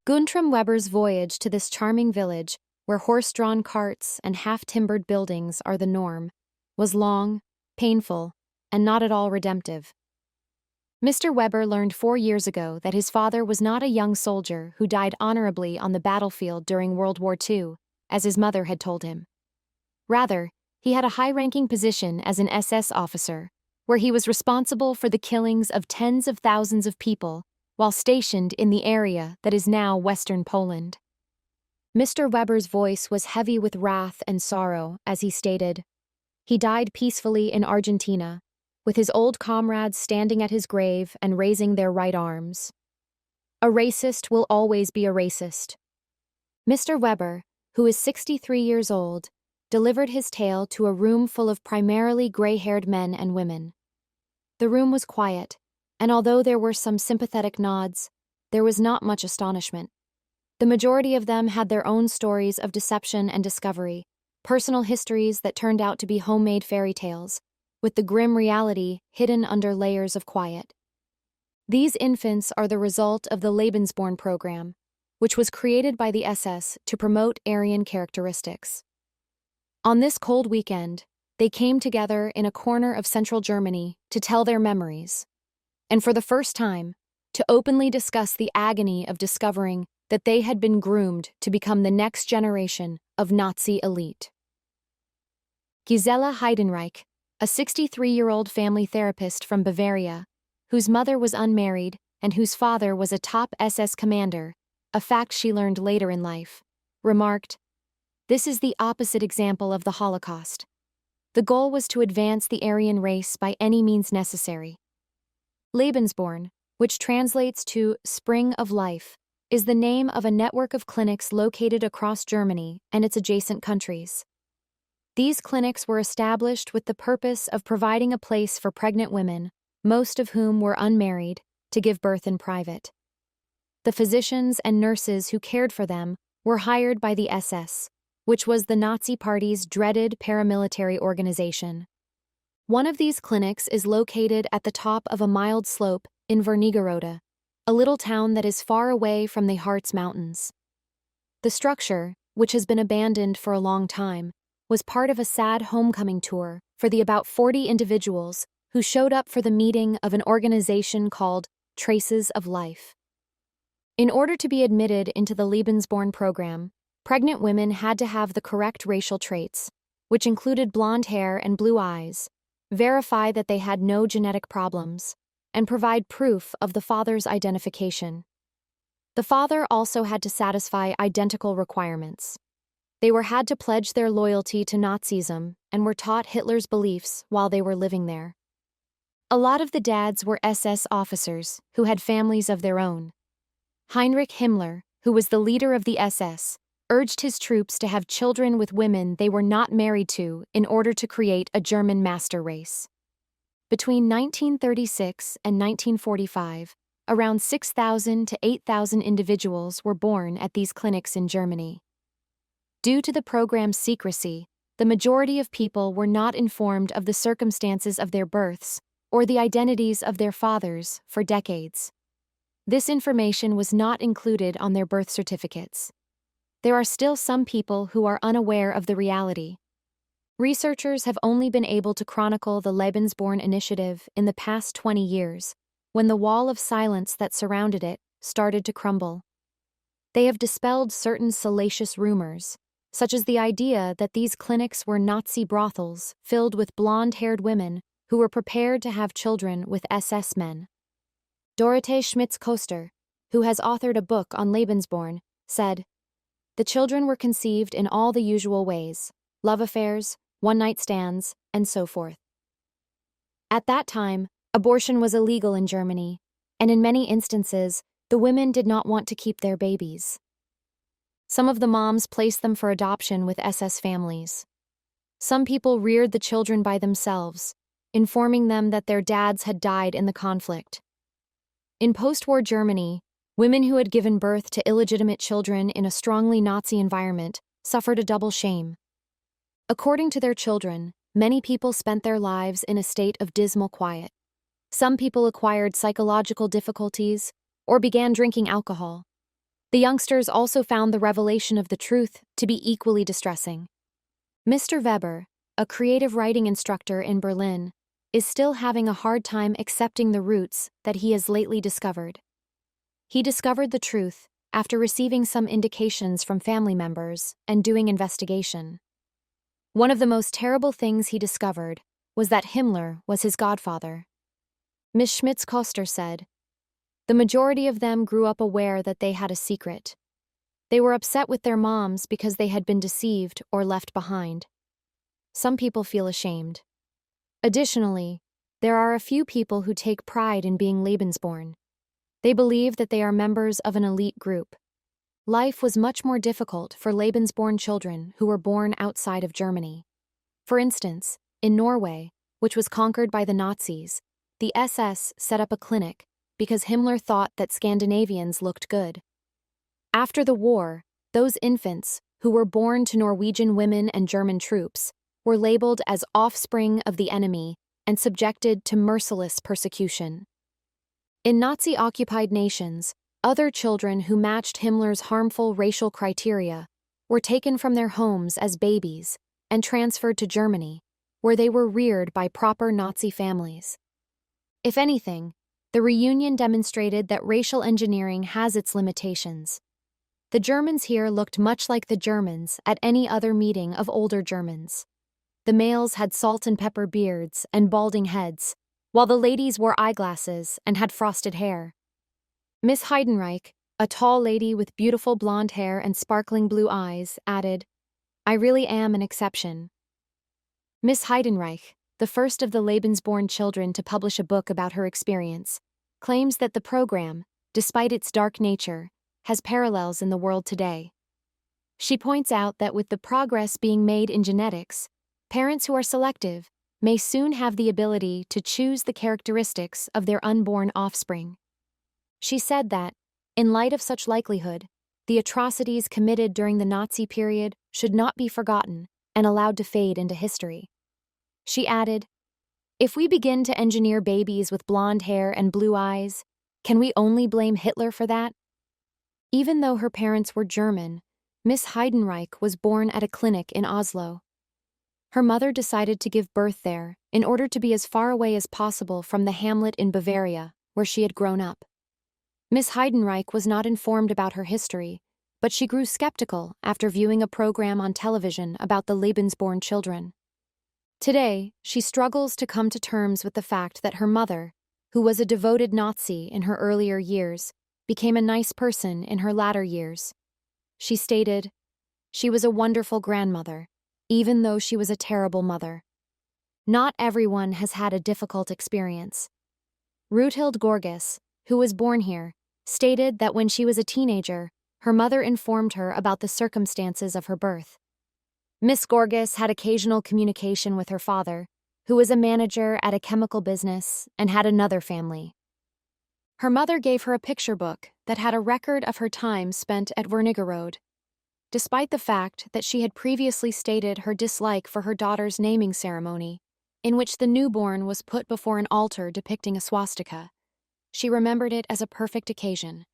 Guntram Weber's voyage to this charming village, where horse-drawn carts and half-timbered buildings are the norm, was long, painful, and not at all redemptive. Mr. Weber learned 4 years ago that his father was not a young soldier who died honorably on the battlefield during World War II, as his mother had told him. Rather, he had a high-ranking position as an SS officer, where he was responsible for the killings of tens of thousands of people while stationed in the area that is now Western Poland. Mr. Weber's voice was heavy with wrath and sorrow as he stated, "He died peacefully in Argentina, with his old comrades standing at his grave and raising their right arms. A racist will always be a racist." Mr. Weber, who is 63 years old, delivered his tale to a room full of primarily gray-haired men and women. The room was quiet, and although there were some sympathetic nods, there was not much astonishment. The majority of them had their own stories of deception and discovery, personal histories that turned out to be homemade fairy tales, with the grim reality hidden under layers of quiet. These infants are the result of the Lebensborn program, which was created by the SS to promote Aryan characteristics. On this cold weekend, they came together in a corner of central Germany to tell their memories, and for the first time, to openly discuss the agony of discovering that they had been groomed to become the next generation of Nazi elite. Gisela Heidenreich, a 63-year-old family therapist from Bavaria, whose mother was unmarried and whose father was a top SS commander, a fact she learned later in life, remarked, "This is the opposite example of the Holocaust. The goal was to advance the Aryan race by any means necessary." Lebensborn, which translates to Spring of Life, is the name of a network of clinics located across Germany and its adjacent countries. These clinics were established with the purpose of providing a place for pregnant women, most of whom were unmarried, to give birth in private. The physicians and nurses who cared for them were hired by the SS, which was the Nazi Party's dreaded paramilitary organization. One of these clinics is located at the top of a mild slope in Wernigerode, a little town that is far away from the Harz Mountains. The structure, which has been abandoned for a long time, was part of a sad homecoming tour for the about 40 individuals who showed up for the meeting of an organization called Traces of Life. In order to be admitted into the Lebensborn program, pregnant women had to have the correct racial traits, which included blonde hair and blue eyes, verify that they had no genetic problems, and provide proof of the father's identification. The father also had to satisfy identical requirements. They had to pledge their loyalty to Nazism and were taught Hitler's beliefs while they were living there. A lot of the dads were SS officers who had families of their own. Heinrich Himmler, who was the leader of the SS, urged his troops to have children with women they were not married to in order to create a German master race. Between 1936 and 1945, around 6,000 to 8,000 individuals were born at these clinics in Germany. Due to the program's secrecy, the majority of people were not informed of the circumstances of their births or the identities of their fathers for decades. This information was not included on their birth certificates. There are still some people who are unaware of the reality. Researchers have only been able to chronicle the Lebensborn initiative in the past 20 years, when the wall of silence that surrounded it started to crumble. They have dispelled certain salacious rumors, such as the idea that these clinics were Nazi brothels filled with blonde-haired women who were prepared to have children with SS men. Dorothee Schmitz-Koester, who has authored a book on Lebensborn, said, "The children were conceived in all the usual ways, love affairs, one-night stands, and so forth." At that time, abortion was illegal in Germany, and in many instances, the women did not want to keep their babies. Some of the moms placed them for adoption with SS families. Some people reared the children by themselves, informing them that their dads had died in the conflict. In post-war Germany, women who had given birth to illegitimate children in a strongly Nazi environment suffered a double shame. According to their children, many people spent their lives in a state of dismal quiet. Some people acquired psychological difficulties or began drinking alcohol. The youngsters also found the revelation of the truth to be equally distressing. Mr. Weber, a creative writing instructor in Berlin, is still having a hard time accepting the roots that he has lately discovered. He discovered the truth after receiving some indications from family members and doing investigation. One of the most terrible things he discovered was that Himmler was his godfather. Miss Schmitz-Koster said, "The majority of them grew up aware that they had a secret. They were upset with their moms because they had been deceived or left behind. Some people feel ashamed. Additionally, there are a few people who take pride in being Lebensborn. They believe that they are members of an elite group. Life was much more difficult for Lebensborn children who were born outside of Germany. For instance, in Norway, which was conquered by the Nazis, the SS set up a clinic because Himmler thought that Scandinavians looked good. After the war, those infants, who were born to Norwegian women and German troops, were labeled as offspring of the enemy and subjected to merciless persecution. In Nazi-occupied nations, other children who matched Himmler's harmful racial criteria were taken from their homes as babies and transferred to Germany, where they were reared by proper Nazi families. If anything, the reunion demonstrated that racial engineering has its limitations. The Germans here looked much like the Germans at any other meeting of older Germans. The males had salt and pepper beards and balding heads, while the ladies wore eyeglasses and had frosted hair. Miss Heidenreich, a tall lady with beautiful blonde hair and sparkling blue eyes, added, "I really am an exception." Miss Heidenreich, the first of the Lebensborn children to publish a book about her experience, claims that the program, despite its dark nature, has parallels in the world today. She points out that with the progress being made in genetics, parents who are selective may soon have the ability to choose the characteristics of their unborn offspring. She said that, in light of such likelihood, the atrocities committed during the Nazi period should not be forgotten and allowed to fade into history. She added, "If we begin to engineer babies with blonde hair and blue eyes, can we only blame Hitler for that?" Even though her parents were German, Miss Heidenreich was born at a clinic in Oslo. Her mother decided to give birth there in order to be as far away as possible from the hamlet in Bavaria, where she had grown up. Miss Heidenreich was not informed about her history, but she grew skeptical after viewing a program on television about the Lebensborn children. Today, she struggles to come to terms with the fact that her mother, who was a devoted Nazi in her earlier years, became a nice person in her latter years. She stated, "She was a wonderful grandmother, even though she was a terrible mother. Not everyone has had a difficult experience." Ruthild Gorgas, who was born here, stated that when she was a teenager, her mother informed her about the circumstances of her birth. Miss Gorgas had occasional communication with her father, who was a manager at a chemical business and had another family. Her mother gave her a picture book that had a record of her time spent at Wernigerode. Despite the fact that she had previously stated her dislike for her daughter's naming ceremony, in which the newborn was put before an altar depicting a swastika, she remembered it as a perfect occasion.